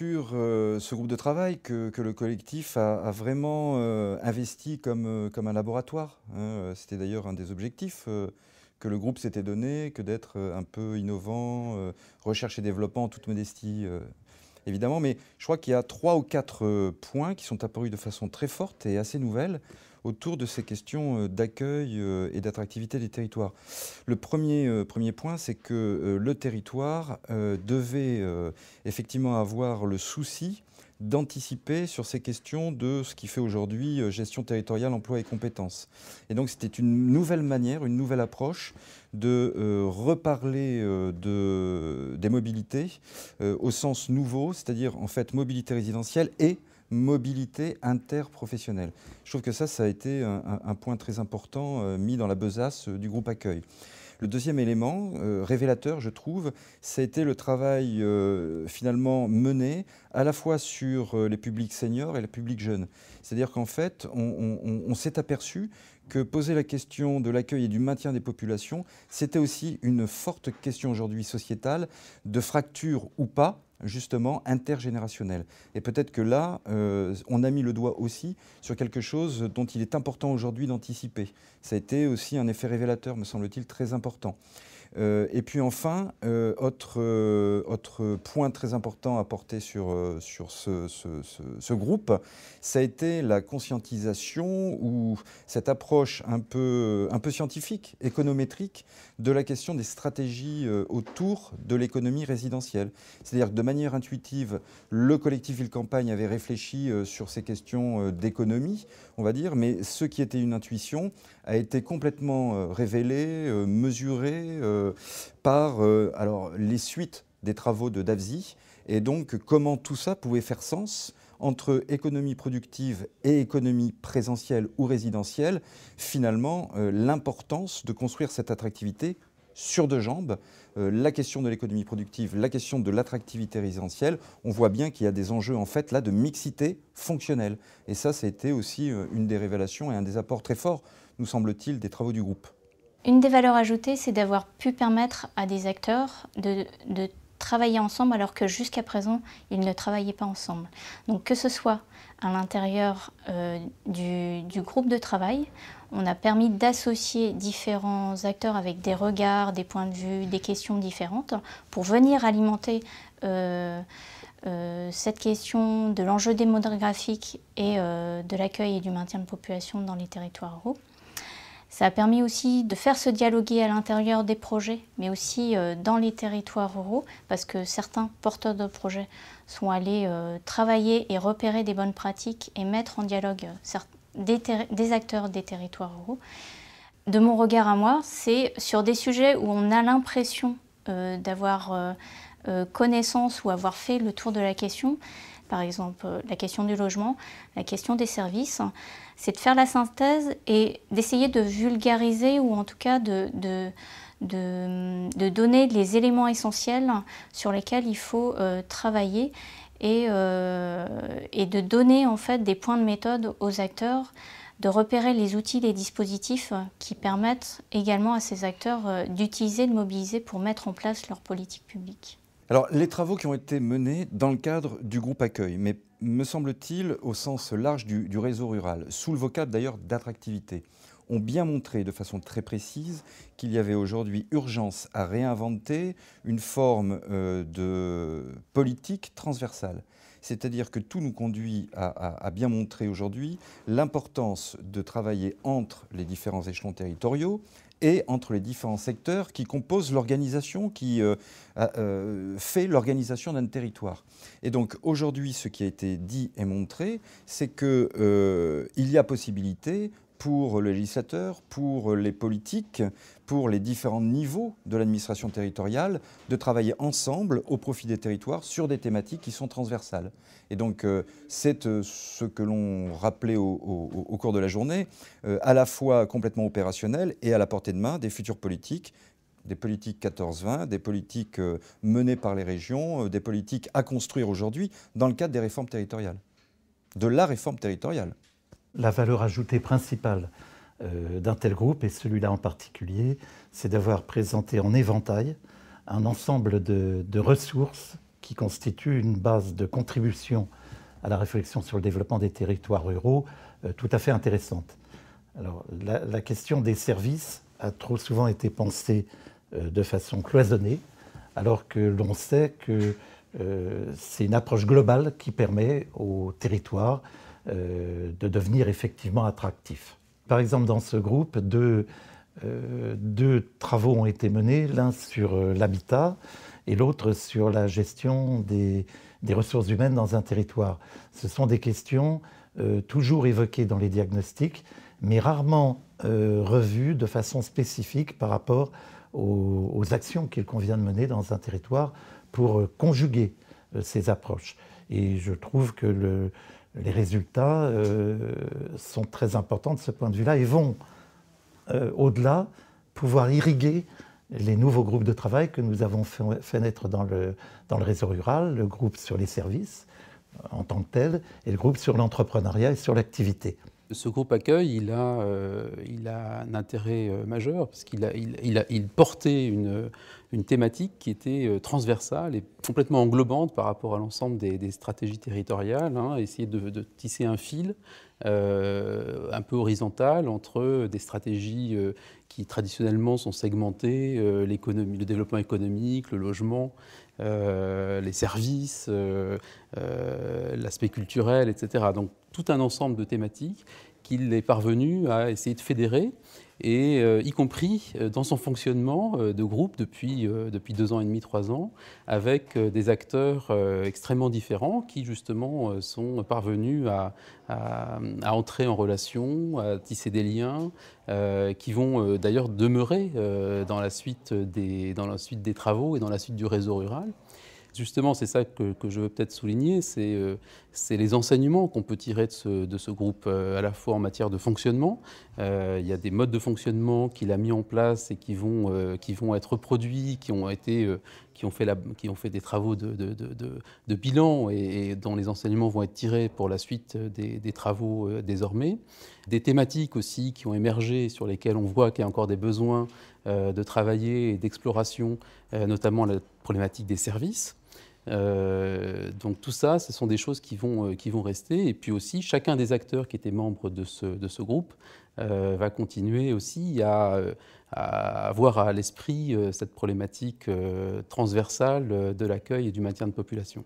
sur ce groupe de travail que le collectif a vraiment investi comme un laboratoire, hein. C'était d'ailleurs un des objectifs que le groupe s'était donné, que d'être un peu innovant, recherche et développement en toute modestie, évidemment. Mais je crois qu'il y a 3 ou 4 points qui sont apparus de façon très forte et assez nouvelle autour de ces questions d'accueil et d'attractivité des territoires. Le premier point, c'est que le territoire devait effectivement avoir le souci d'anticiper sur ces questions de ce qui fait aujourd'hui gestion territoriale, emploi et compétences. Et donc c'était une nouvelle manière, une nouvelle approche de reparler des mobilités au sens nouveau, c'est-à-dire en fait mobilité résidentielle et mobilité interprofessionnelle. Je trouve que ça a été un point très important mis dans la besace du groupe Accueil. Le deuxième élément révélateur, je trouve, ça a été le travail finalement mené à la fois sur les publics seniors et les publics jeunes. C'est-à-dire qu'en fait, on s'est aperçu que poser la question de l'accueil et du maintien des populations, c'était aussi une forte question aujourd'hui sociétale de fracture ou pas, justement intergénérationnelle. Et peut-être que là, on a mis le doigt aussi sur quelque chose dont il est important aujourd'hui d'anticiper. Ça a été aussi un effet révélateur, me semble-t-il, très important. Et puis enfin, autre point très important à porter sur ce groupe, ça a été la conscientisation ou cette approche un peu scientifique, économétrique, de la question des stratégies autour de l'économie résidentielle. C'est-à-dire que de manière intuitive, le collectif Ville-Campagne avait réfléchi sur ces questions d'économie, on va dire, mais ce qui était une intuition a été complètement révélé, mesuré par alors, les suites des travaux de Davzi, et donc comment tout ça pouvait faire sens entre économie productive et économie présentielle ou résidentielle, finalement l'importance de construire cette attractivité sur deux jambes. La question de l'économie productive, la question de l'attractivité résidentielle, on voit bien qu'il y a des enjeux en fait là de mixité fonctionnelle. Et ça a été aussi une des révélations et un des apports très forts, nous semble-t-il, des travaux du groupe. Une des valeurs ajoutées, c'est d'avoir pu permettre à des acteurs de travailler ensemble alors que jusqu'à présent, ils ne travaillaient pas ensemble. Donc que ce soit à l'intérieur du groupe de travail, on a permis d'associer différents acteurs avec des regards, des points de vue, des questions différentes pour venir alimenter cette question de l'enjeu démographique et de l'accueil et du maintien de population dans les territoires ruraux. Ça a permis aussi de faire se dialoguer à l'intérieur des projets, mais aussi dans les territoires ruraux, parce que certains porteurs de projets sont allés travailler et repérer des bonnes pratiques et mettre en dialogue des acteurs des territoires ruraux. De mon regard à moi, c'est sur des sujets où on a l'impression d'avoir connaissance ou avoir fait le tour de la question, par exemple la question du logement, la question des services, c'est de faire la synthèse et d'essayer de vulgariser ou en tout cas de donner les éléments essentiels sur lesquels il faut travailler et de donner en fait des points de méthode aux acteurs, de repérer les outils, les dispositifs qui permettent également à ces acteurs d'utiliser, de mobiliser pour mettre en place leur politique publique. Alors, les travaux qui ont été menés dans le cadre du groupe Accueil, mais me semble-t-il au sens large du réseau rural, sous le vocable d'ailleurs d'attractivité, ont bien montré de façon très précise qu'il y avait aujourd'hui urgence à réinventer une forme de politique transversale. C'est-à-dire que tout nous conduit à bien montrer aujourd'hui l'importance de travailler entre les différents échelons territoriaux et entre les différents secteurs qui composent l'organisation, qui fait l'organisation d'un territoire. Et donc aujourd'hui, ce qui a été dit et montré, c'est qu'il y a possibilité pour le législateur, pour les politiques, pour les différents niveaux de l'administration territoriale, de travailler ensemble au profit des territoires sur des thématiques qui sont transversales. Et donc c'est ce que l'on rappelait au cours de la journée, à la fois complètement opérationnel et à la portée de main des futurs politiques, des politiques 14-20, des politiques menées par les régions, des politiques à construire aujourd'hui dans le cadre des réformes territoriales, de la réforme territoriale. La valeur ajoutée principale d'un tel groupe, et celui-là en particulier, c'est d'avoir présenté en éventail un ensemble de ressources qui constitue une base de contribution à la réflexion sur le développement des territoires ruraux tout à fait intéressante. Alors, la question des services a trop souvent été pensée de façon cloisonnée, alors que l'on sait que c'est une approche globale qui permet aux territoires de devenir effectivement attractifs. Par exemple, dans ce groupe, deux travaux ont été menés, l'un sur l'habitat et l'autre sur la gestion des ressources humaines dans un territoire. Ce sont des questions toujours évoquées dans les diagnostics, mais rarement revues de façon spécifique par rapport aux actions qu'il convient de mener dans un territoire pour conjuguer ces approches. Et je trouve que les résultats sont très importants de ce point de vue-là et vont, au-delà, pouvoir irriguer les nouveaux groupes de travail que nous avons fait naître dans le réseau rural, le groupe sur les services en tant que tel, et le groupe sur l'entrepreneuriat et sur l'activité. Ce groupe accueil, il a un intérêt majeur parce qu'il portait une thématique qui était transversale et complètement englobante par rapport à l'ensemble des stratégies territoriales, essayer de tisser un fil un peu horizontal entre des stratégies qui traditionnellement sont segmentées, le développement économique, le logement, les services, l'aspect culturel, etc. Donc tout un ensemble de thématiques qu'il est parvenu à essayer de fédérer, et y compris dans son fonctionnement de groupe depuis 2 ans et demi, 3 ans, avec des acteurs extrêmement différents qui justement sont parvenus à entrer en relation, à tisser des liens, qui vont d'ailleurs demeurer dans la suite des travaux et dans la suite du réseau rural. Justement, c'est ça que je veux peut-être souligner, c'est les enseignements qu'on peut tirer de ce groupe, à la fois en matière de fonctionnement. Il y a des modes de fonctionnement qu'il a mis en place et qui vont être reproduits, qui ont fait des travaux de bilan et dont les enseignements vont être tirés pour la suite des travaux désormais. Des thématiques aussi qui ont émergé, sur lesquelles on voit qu'il y a encore des besoins de travailler et d'exploration, notamment la problématique des services. Donc tout ça, ce sont des choses qui vont rester. Et puis aussi, chacun des acteurs qui étaient membres de ce groupe va continuer aussi à avoir à l'esprit cette problématique transversale de l'accueil et du maintien de population.